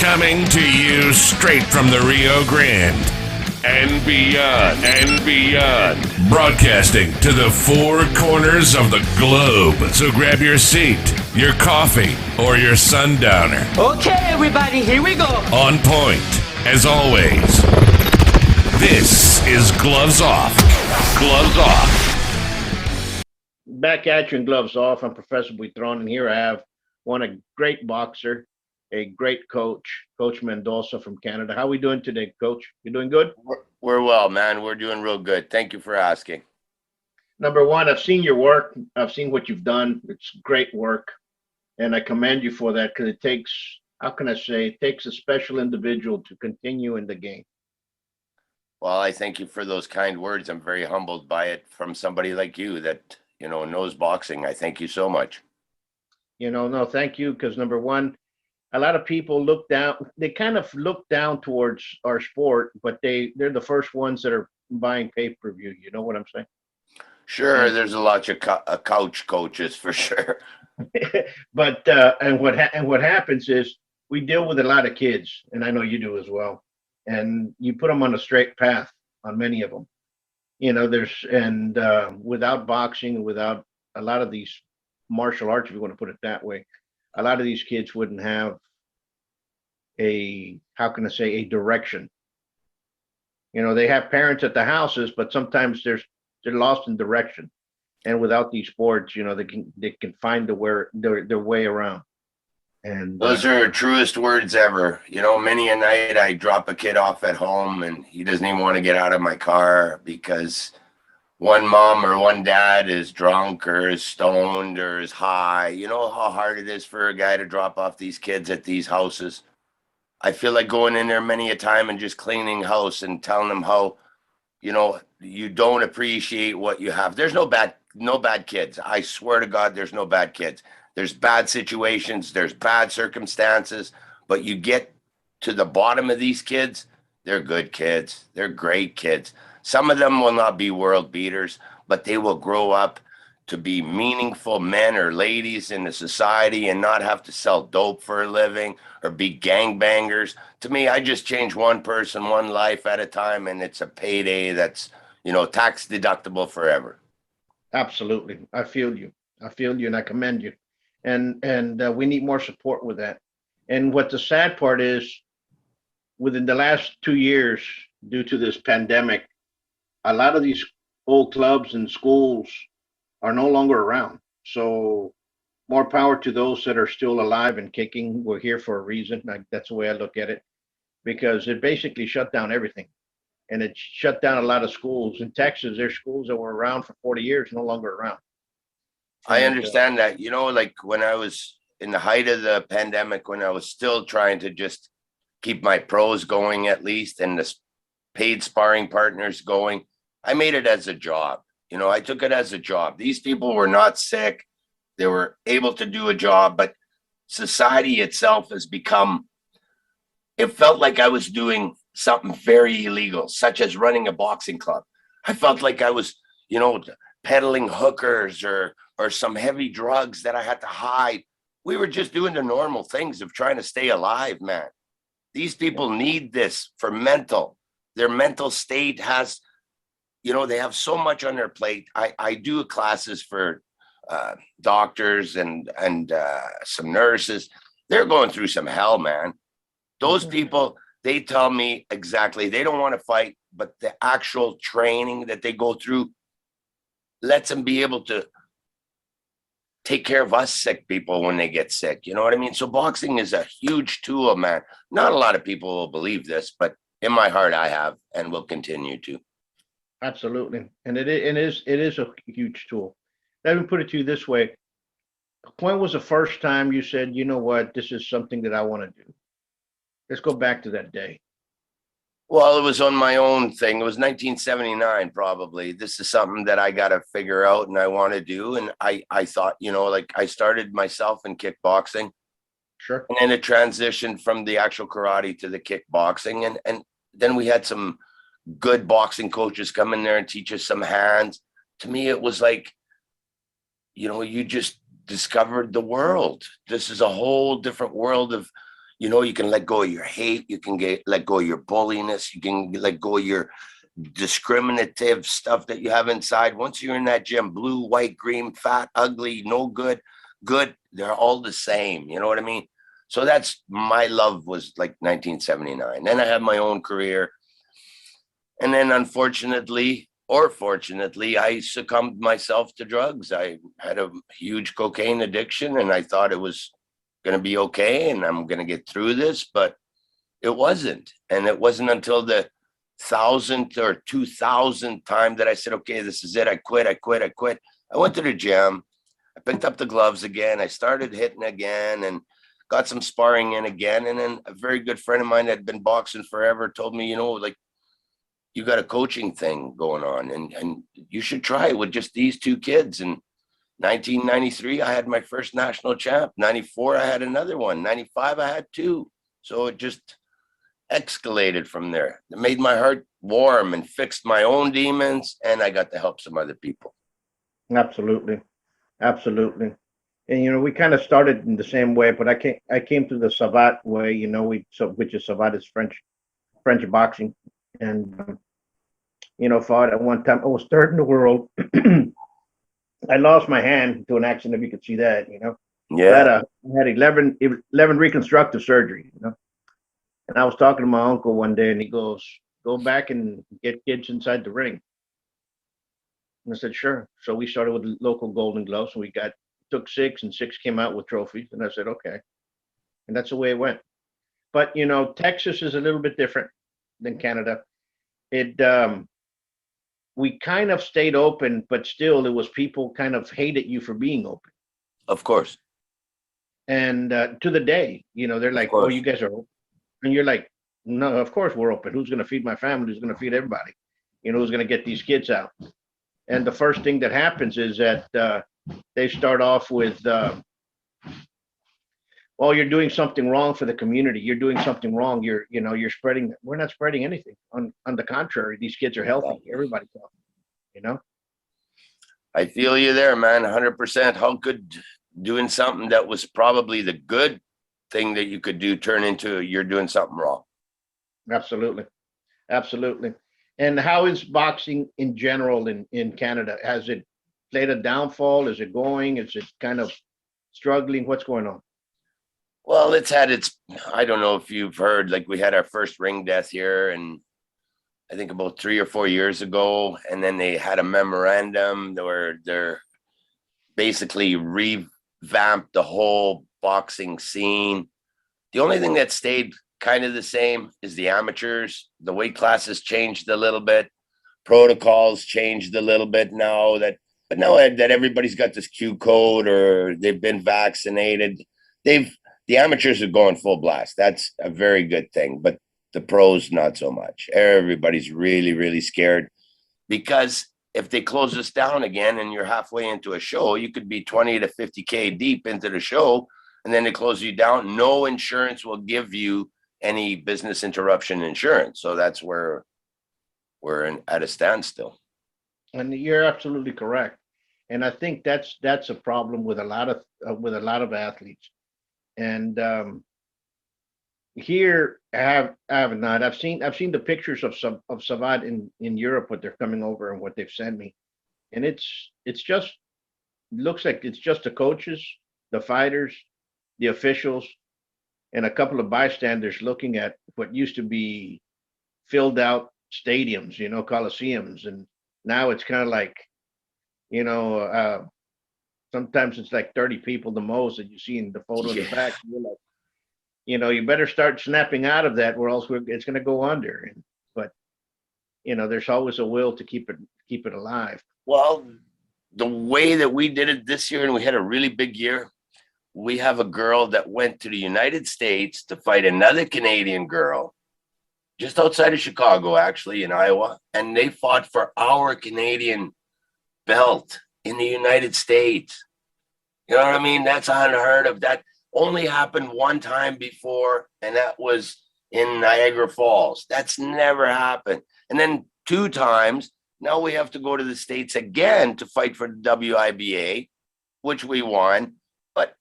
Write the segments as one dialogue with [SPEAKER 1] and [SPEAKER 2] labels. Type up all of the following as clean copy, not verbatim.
[SPEAKER 1] Coming to you straight from the Rio Grande and beyond. Broadcasting to the four corners of the globe. So grab your seat, your coffee, or your sundowner.
[SPEAKER 2] Okay, everybody, here we go.
[SPEAKER 1] On point, as always. This is Gloves Off. Gloves Off.
[SPEAKER 3] Back at you in Gloves Off. I'm Professor Buitrón, and here I have a great boxer, a great coach, Coach Mendoca from Canada. How are we doing today, Coach? You doing good?
[SPEAKER 4] We're well, man. We're doing real good. Thank you for asking.
[SPEAKER 3] Number one, I've seen your work. I've seen what you've done. It's great work, and I commend you for that because it takes, how can I say, it takes a special individual to continue in the game.
[SPEAKER 4] Well, I thank you for those kind words. I'm very humbled by it from somebody like you that, knows boxing. I thank you so much.
[SPEAKER 3] No, thank you, because number one, a lot of people look down, they kind of look down towards our sport, but they're the first ones that are buying pay-per-view. You know what I'm saying?
[SPEAKER 4] Sure, there's a lot of couch coaches for sure.
[SPEAKER 3] But and what happens is we deal with a lot of kids, and I know you do as well. And you put them on a straight path on many of them. Without boxing, without a lot of these martial arts, if you want to put it that way, a lot of these kids wouldn't have a direction. They have parents at the houses, but sometimes they're lost in direction. And without these sports, they can find their way around. And
[SPEAKER 4] those are truest words ever. Many a night I drop a kid off at home and he doesn't even want to get out of my car because one mom or one dad is drunk or is stoned or is high. You know how hard it is for a guy to drop off these kids at these houses. I feel like going in there many a time and just cleaning house and telling them how, you don't appreciate what you have. There's no bad kids. I swear to God, there's no bad kids. There's bad situations, there's bad circumstances, but you get to the bottom of these kids, they're good kids. They're great kids. Some of them will not be world beaters, but they will grow up to be meaningful men or ladies in the society and not have to sell dope for a living or be gangbangers. To me, I just change one person, one life at a time, and it's a payday that's, tax deductible forever.
[SPEAKER 3] Absolutely. I feel you, and I commend you. And we need more support with that. And what the sad part is, within the last 2 years, due to this pandemic, a lot of these old clubs and schools are no longer around. So more power to those that are still alive and kicking. We're here for a reason. That's the way I look at it, because it basically shut down everything. And it shut down a lot of schools. In Texas, there's schools that were around for 40 years, no longer around.
[SPEAKER 4] I understand that. Like when I was in the height of the pandemic, when I was still trying to just keep my pros going at least and the paid sparring partners going, I made it as a job. I took it as a job. These people were not sick. They were able to do a job, but society itself has become, it felt like I was doing something very illegal, such as running a boxing club. I felt like I was, peddling hookers or some heavy drugs that I had to hide. We were just doing the normal things of trying to stay alive, man. These people need this for their mental state has, they have so much on their plate. I do classes for doctors and some nurses. They're going through some hell, man. Those people, they tell me exactly, they don't want to fight, but the actual training that they go through lets them be able to take care of us sick people when they get sick. You know what I mean? So boxing is a huge tool, man. Not a lot of people will believe this, but in my heart, I have and will continue to.
[SPEAKER 3] Absolutely. And it is a huge tool. Let me put it to you this way. When was the first time you said, you know what, this is something that I want to do? Let's go back to that day.
[SPEAKER 4] Well, it was on my own thing. It was 1979, probably. This is something that I got to figure out and I want to do. And I thought, like I started myself in kickboxing.
[SPEAKER 3] Sure.
[SPEAKER 4] And then it transitioned from the actual karate to the kickboxing. And then we had some good boxing coaches come in there and teach us some hands. To me, it was like, you just discovered the world. This is a whole different world of, You know, you can let go of your hate. You can let go of your bulliness. You can let go of your discriminative stuff that you have inside. Once you're in that gym, blue, white, green, fat, ugly, no good, good, they're all the same. You know what I mean? So that's my love was like 1979. Then I had my own career. And then unfortunately, or fortunately, I succumbed myself to drugs. I had a huge cocaine addiction and I thought it was going to be okay and I'm going to get through this, but it wasn't. And it wasn't until the 1000th or 2000th time that I said, okay, this is it. I quit. I went to the gym. I picked up the gloves again. I started hitting again and got some sparring in again. And then a very good friend of mine that had been boxing forever told me, you know, like, you got a coaching thing going on and you should try it with just these two kids. And 1993, I had my first national champ. 94, I had another one. 95, I had two. So it just escalated from there. It made my heart warm and fixed my own demons. And I got to help some other people.
[SPEAKER 3] Absolutely. Absolutely. And, you know, we kind of started in the same way, but I came through the Savate way, you know, which is Savate is French boxing. And, you know, fought at one time. I was third in the world. I lost my hand to an accident, if you could see that, you know.
[SPEAKER 4] Yeah.
[SPEAKER 3] I had 11 reconstructive surgery, you know. And I was talking to my uncle one day and he goes, go back and get kids inside the ring. And I said, sure. So we started with the local Golden Gloves and took 6 and 6 came out with trophies. And I said, okay. And that's the way it went. But, you know, Texas is a little bit different than Canada. We kind of stayed open, but still it was people kind of hated you for being open.
[SPEAKER 4] Of course.
[SPEAKER 3] And to the day, you know, they're like, oh, you guys are open. And you're like, no, of course we're open. Who's going to feed my family? Who's going to feed everybody? You know, who's going to get these kids out? And the first thing that happens is that they start off with, well, you're doing something wrong for the community. You're doing something wrong. You're spreading. We're not spreading anything. On the contrary, these kids are healthy. Everybody's healthy. You know.
[SPEAKER 4] I feel you there, man. 100%. How could doing something that was probably the good thing that you could do turn into you're doing something wrong?
[SPEAKER 3] Absolutely, absolutely. And how is boxing in general in Canada? Has it played a downfall? Is it going? Is it kind of struggling? What's going on?
[SPEAKER 4] Well, I don't know if you've heard, like we had our first ring death here and I think about 3 or 4 years ago. And then they had a memorandum where they're basically revamped the whole boxing scene. The only thing that stayed kind of the same is the amateurs. The weight classes changed a little bit. Protocols changed a little bit now that everybody's got this Q code or they've been vaccinated. The amateurs are going full blast. That's a very good thing, but the pros, not so much. Everybody's really, really scared because if they close this down again and you're halfway into a show, you could be 20 to 50K deep into the show and then they close you down. No insurance will give you any business interruption insurance. So that's where we're at a standstill.
[SPEAKER 3] And you're absolutely correct. And I think that's a problem with a lot of athletes. And here I have not. I've seen the pictures of Savate in Europe, what they're coming over and what they've sent me, and it's just looks like it's just the coaches, the fighters, the officials, and a couple of bystanders looking at what used to be filled out stadiums, you know, coliseums, and now it's kind of like, you know, sometimes it's like 30 people the most that you see in the photo in the back. You're like, you know, you better start snapping out of that, or else it's going to go under. But you know, there's always a will to keep it alive.
[SPEAKER 4] Well, the way that we did it this year, and we had a really big year. We have a girl that went to the United States to fight another Canadian girl, just outside of Chicago, actually in Iowa, and they fought for our Canadian belt in the United States. You know what I mean? That's unheard of. That only happened one time before, and that was in Niagara Falls. That's never happened. And then 2 times, now we have to go to the States again to fight for the WIBA, which we won. But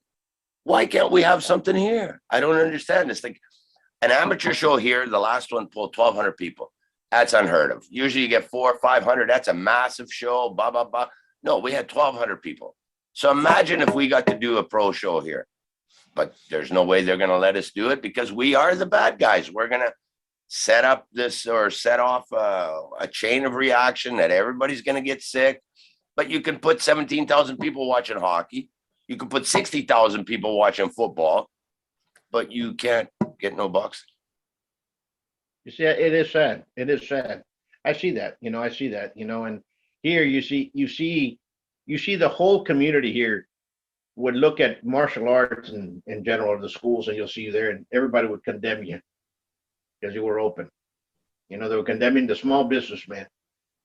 [SPEAKER 4] Why can't we have something here? I don't understand this. Like an amateur show here, the last one pulled 1,200 people. That's unheard of. Usually you get 400 or 500. That's a massive show, blah, blah, blah. No, we had 1,200 people. So imagine if we got to do a pro show here. But there's no way they're going to let us do it because we are the bad guys. We're going to set up this or set off a chain of reaction that everybody's going to get sick. But you can put 17,000 people watching hockey. You can put 60,000 people watching football, but you can't get no boxing.
[SPEAKER 3] You see, it is sad. It is sad. I see that, I see that, and here you see the whole community here would look at martial arts in general, the schools, and you'll see you there, and everybody would condemn you because you were open. They were condemning the small businessman.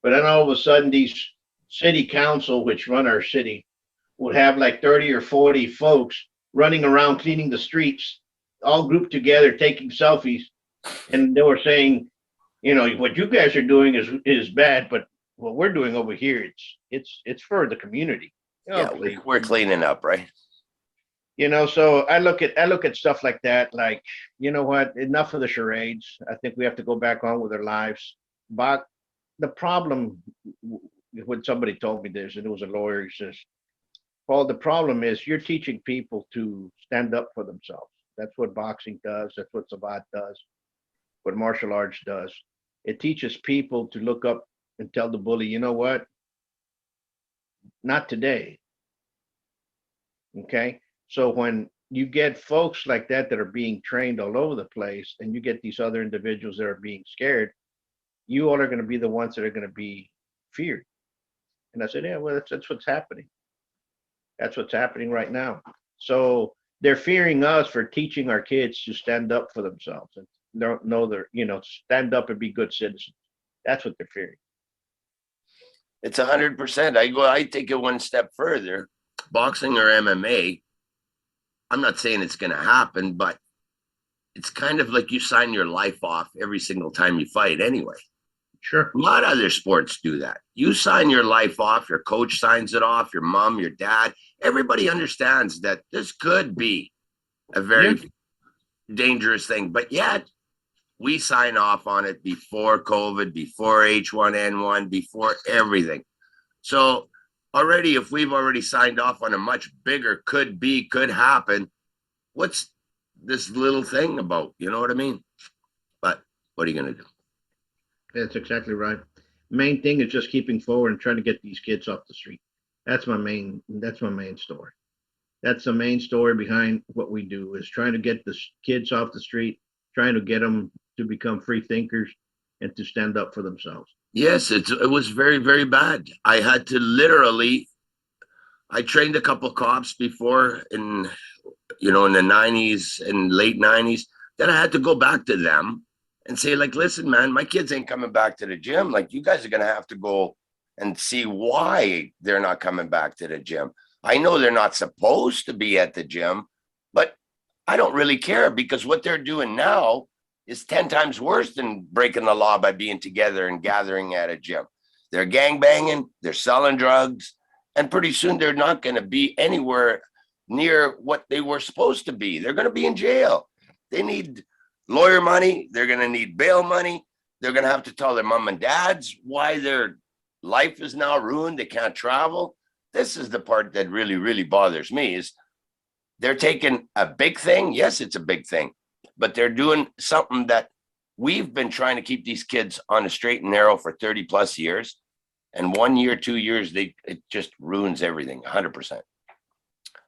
[SPEAKER 3] But then all of a sudden, these city council, which run our city, would have like 30 or 40 folks running around cleaning the streets, all grouped together, taking selfies. And they were saying, what you guys are doing is bad, but what we're doing over here, it's for the community.
[SPEAKER 4] Yeah, we're cleaning up, right?
[SPEAKER 3] So I look at stuff like that, like, you know what, enough of the charades. I think we have to go back on with our lives. But the problem, when somebody told me this, and it was a lawyer, he says, Paul, the problem is you're teaching people to stand up for themselves. That's what boxing does. That's what Sabat does. What martial arts does. It teaches people to look up and tell the bully, you know what? Not today. Okay. So when you get folks like that are being trained all over the place, and you get these other individuals that are being scared, you all are going to be the ones that are going to be feared. And I said, yeah, well, that's what's happening. That's what's happening right now. So they're fearing us for teaching our kids to stand up for themselves and know they're, stand up and be good citizens. That's what they're fearing.
[SPEAKER 4] It's 100%. I take it one step further. Boxing or MMA, I'm not saying it's going to happen, but it's kind of like you sign your life off every single time you fight anyway.
[SPEAKER 3] Sure.
[SPEAKER 4] A lot of other sports do that. You sign your life off, your coach signs it off, your mom, your dad. Everybody understands that this could be a very dangerous thing, but yet we sign off on it before COVID, before H1N1, before everything. So already, if we've already signed off on a much bigger could happen, what's this little thing about? You know what I mean? But what are you going to do?
[SPEAKER 3] That's exactly right. Main thing is just keeping forward and trying to get these kids off the street. That's my main story. That's the main story behind what we do, is trying to get the kids off the street, trying to get them to become free thinkers and to stand up for themselves.
[SPEAKER 4] Yes, it was very, very bad. I had to literally, I trained a couple cops before in the 90s and late 90s. Then I had to go back to them and say, like, listen, man, my kids ain't coming back to the gym. Like, you guys are going to have to go and see why they're not coming back to the gym. I know they're not supposed to be at the gym, but I don't really care, because what they're doing now is 10 times worse than breaking the law by being together and gathering at a gym. They're gangbanging, they're selling drugs, and pretty soon they're not going to be anywhere near what they were supposed to be. They're going to be in jail. They need lawyer money. They're going to need bail money. They're going to have to tell their mom and dads why their life is now ruined. They can't travel. This is the part that really, really bothers me, is they're taking a big thing. Yes, it's a big thing, but they're doing something that we've been trying to keep these kids on a straight and narrow for 30 plus years. And 1 year, 2 years, it just ruins everything 100%.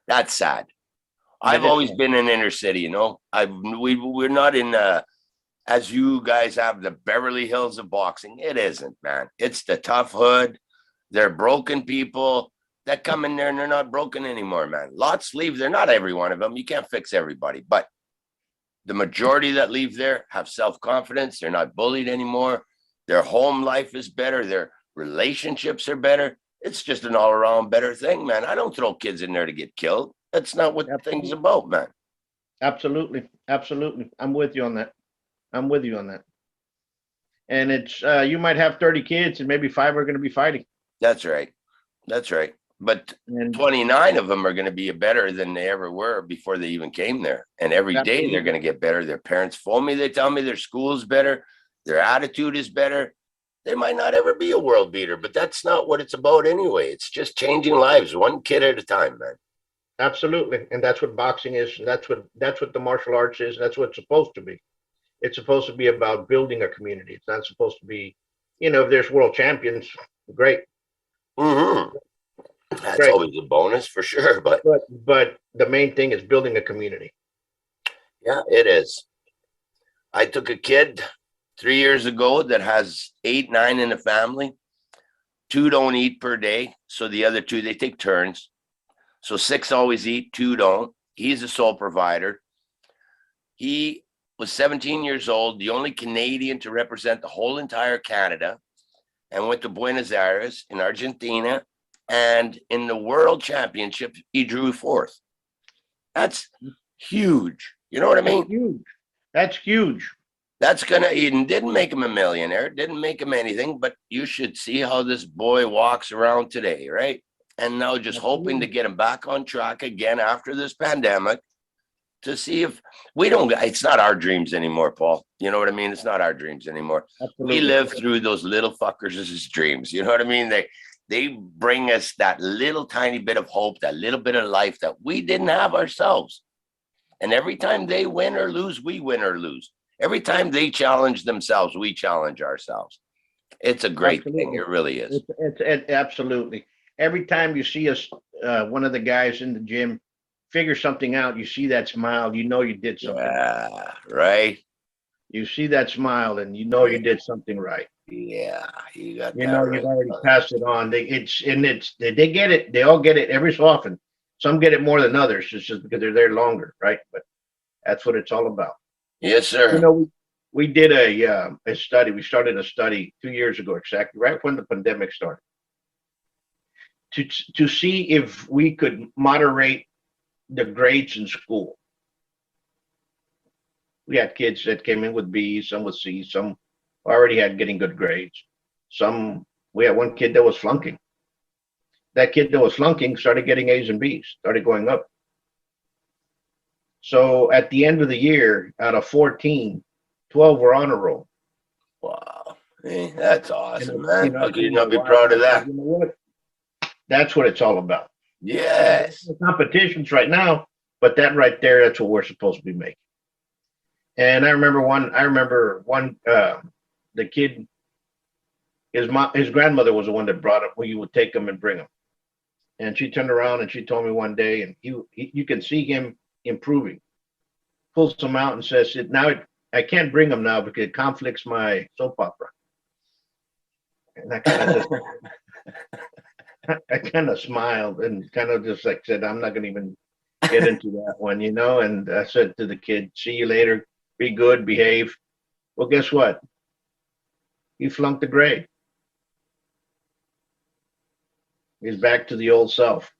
[SPEAKER 4] That's sad. I've always been in inner city, we're not in, as you guys have, the Beverly Hills of boxing. It isn't, man. It's the tough hood. They're broken people that come in there and they're not broken anymore, man. Lots leave. They're not every one of them. You can't fix everybody, but the majority that leave there have self-confidence. They're not bullied anymore. Their home life is better. Their relationships are better. It's just an all-around better thing, man. I don't throw kids in there to get killed. That's not what the thing's about, man.
[SPEAKER 3] Absolutely. Absolutely. I'm with you on that. And it's, you might have 30 kids and maybe 5 are going to be fighting.
[SPEAKER 4] That's right. But
[SPEAKER 3] And
[SPEAKER 4] 29 of them are going to be better than they ever were before they even came there. And every day they're going to get better. Their parents phone me. They tell me their school's better. Their attitude is better. They might not ever be a world beater, but that's not what it's about anyway. It's just changing lives one kid at a time, man.
[SPEAKER 3] absolutely. And that's what boxing is. And that's what the martial arts is. That's what it's supposed to be. It's supposed to be about building a community. It's not supposed to be, if there's world champions, great,
[SPEAKER 4] Mm-hmm. That's
[SPEAKER 3] great.
[SPEAKER 4] always a bonus for sure. But
[SPEAKER 3] But the main thing is building a community.
[SPEAKER 4] yeah, it is. I took a kid 3 years ago that has 8, 9 in the family. 2 don't eat per day. So the other 2, they take turns. So 6 always eat, 2 don't. He's a sole provider. He was 17 years old, the only Canadian to represent the whole entire Canada, and went to Buenos Aires in Argentina. And in the world championship, he drew 4th. That's huge. You know what I mean?
[SPEAKER 3] Huge. That's huge.
[SPEAKER 4] That's it didn't make him a millionaire, didn't make him anything, but you should see how this boy walks around today, right? And now just hoping to get him back on track again after this pandemic to see if it's not our dreams anymore, Paul. You know what I mean? It's not our dreams anymore.
[SPEAKER 3] Absolutely.
[SPEAKER 4] We live through those little fuckers as dreams. You know what I mean? They bring us that little tiny bit of hope, that little bit of life that we didn't have ourselves. And every time they win or lose, we win or lose. Every time they challenge themselves, we challenge ourselves. It's a great thing. It really is.
[SPEAKER 3] It's absolutely. Every time you see us, one of the guys in the gym figure something out, you see that smile, you know you did something.
[SPEAKER 4] Yeah, right.
[SPEAKER 3] You see that smile, and you know you did something right.
[SPEAKER 4] Yeah, you got
[SPEAKER 3] You
[SPEAKER 4] that
[SPEAKER 3] know
[SPEAKER 4] right.
[SPEAKER 3] you've already passed it on. They get it. They all get it every so often. Some get it more than others. It's just because they're there longer, right? But that's what it's all about.
[SPEAKER 4] Yes, sir.
[SPEAKER 3] We did a study. We started a study 2 years ago, exactly right when the pandemic started, to see if we could moderate the grades in school. We had kids that came in with B's, some with C's, some already had getting good grades. We had one kid that was flunking. That kid that was flunking started getting A's and B's, started going up. So at the end of the year, out of 14, 12 were on a roll.
[SPEAKER 4] Wow. Hey, that's awesome, man. How can you
[SPEAKER 3] and
[SPEAKER 4] not be proud of that?
[SPEAKER 3] You know what? That's what it's all about.
[SPEAKER 4] Yes.
[SPEAKER 3] Competitions right now, but that right there, that's what we're supposed to be making. And I remember one, the kid, his grandmother was the one that brought him, where you would take him and bring him. And she turned around and she told me one day, and you can see him improving. Pulls him out and says, now I can't bring him now because it conflicts my soap opera. And I kind of smiled and kind of just like said, I'm not going to even get into that one, And I said to the kid, see you later. Be good, behave. Well, guess what? He flunked the grade. He's back to the old self.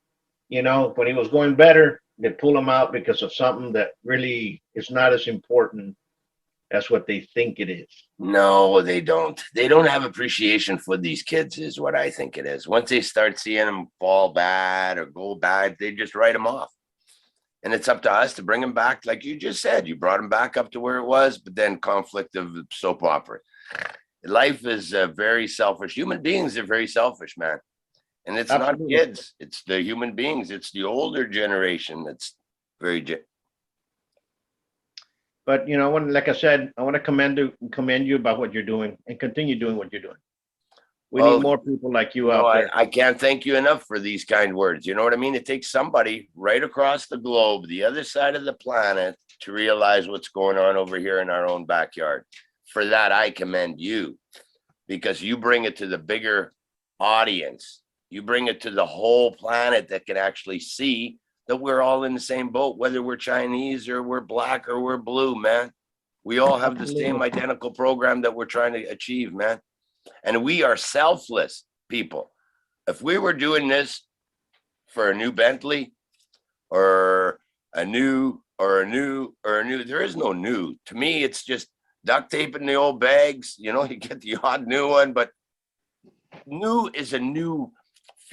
[SPEAKER 3] When he was going better, they pull him out because of something that really is not as important as what they think it is.
[SPEAKER 4] No, they don't. They don't have appreciation for these kids, is what I think it is. Once they start seeing them fall bad or go bad, they just write them off. And it's up to us to bring them back. Like you just said, you brought them back up to where it was, but then conflict of soap opera. Life is very selfish. Human beings are very selfish, man. And it's
[SPEAKER 3] Absolutely.
[SPEAKER 4] not kids. It's the human beings. It's the older generation that's very.
[SPEAKER 3] But like I said, I want to commend you about what you're doing and continue doing what you're doing. We need more people like you out there.
[SPEAKER 4] I can't thank you enough for these kind words. You know what I mean? It takes somebody right across the globe, the other side of the planet, to realize what's going on over here in our own backyard. For that, I commend you, because you bring it to the bigger audience. You bring it to the whole planet that can actually see that we're all in the same boat, whether we're Chinese or we're black or we're blue, man. We all have the same identical program that we're trying to achieve, man. And we are selfless people. If we were doing this for a new Bentley or a new, there is no new. To me, it's just duct taping the old bags. You get the odd new one, but new is a new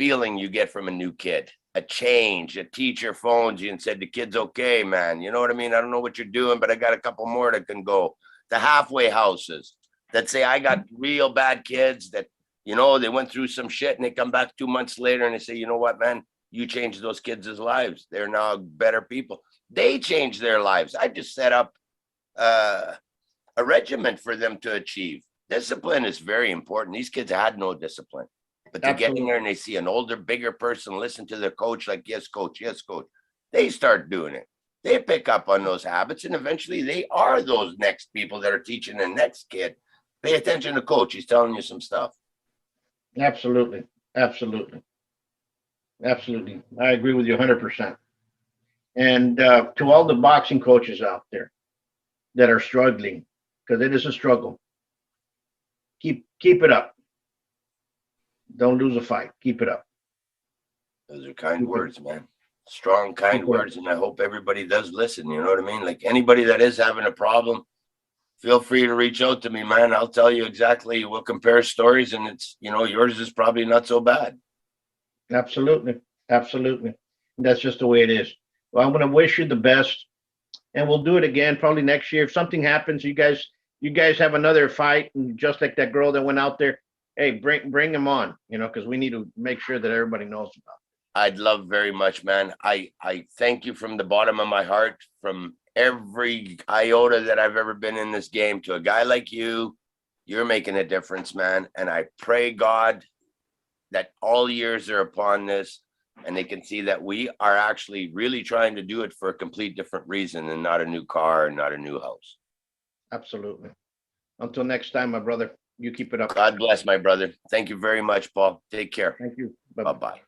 [SPEAKER 4] feeling you get from a new kid, a change. A teacher phones you and said, the kid's okay, man. You know what I mean? I don't know what you're doing, but I got a couple more that can go. The halfway houses that say, I got real bad kids that, you know, they went through some shit and they come back 2 months later and they say, you know what, man, you changed those kids' lives. They're now better people. They changed their lives. I just set up a regiment for them to achieve. Discipline is very important. These kids had no discipline, but they get in there and they see an older, bigger person listen to their coach like, yes, coach, yes, coach. They start doing it. They pick up on those habits, and eventually they are those next people that are teaching the next kid. Pay attention to coach. He's telling you some stuff.
[SPEAKER 3] Absolutely. Absolutely. Absolutely. I agree with you 100%. And to all the boxing coaches out there that are struggling, because it is a struggle, keep it up. Don't lose a fight. Keep it up.
[SPEAKER 4] Those are kind words, man. Strong, kind words. And I hope everybody does listen. You know what I mean? Like anybody that is having a problem, feel free to reach out to me, man. I'll tell you exactly. We'll compare stories, and it's, you know, yours is probably not so bad.
[SPEAKER 3] Absolutely. Absolutely. That's just the way it is. Well, I'm going to wish you the best, and we'll do it again probably next year. If something happens, you guys have another fight, and just like that girl that went out there, hey, bring them on, you know, because we need to make sure that everybody knows about it.
[SPEAKER 4] I'd love very much, man. I thank you from the bottom of my heart, from every iota that I've ever been in this game to a guy like you. You're making a difference, man. And I pray God that all years are upon this and they can see that we are actually really trying to do it for a complete different reason and not a new car and not a new house.
[SPEAKER 3] Absolutely. Until next time, my brother, you keep it up.
[SPEAKER 4] God bless, my brother. Thank you very much, Paul. Take care.
[SPEAKER 3] Thank you.
[SPEAKER 4] Bye-bye.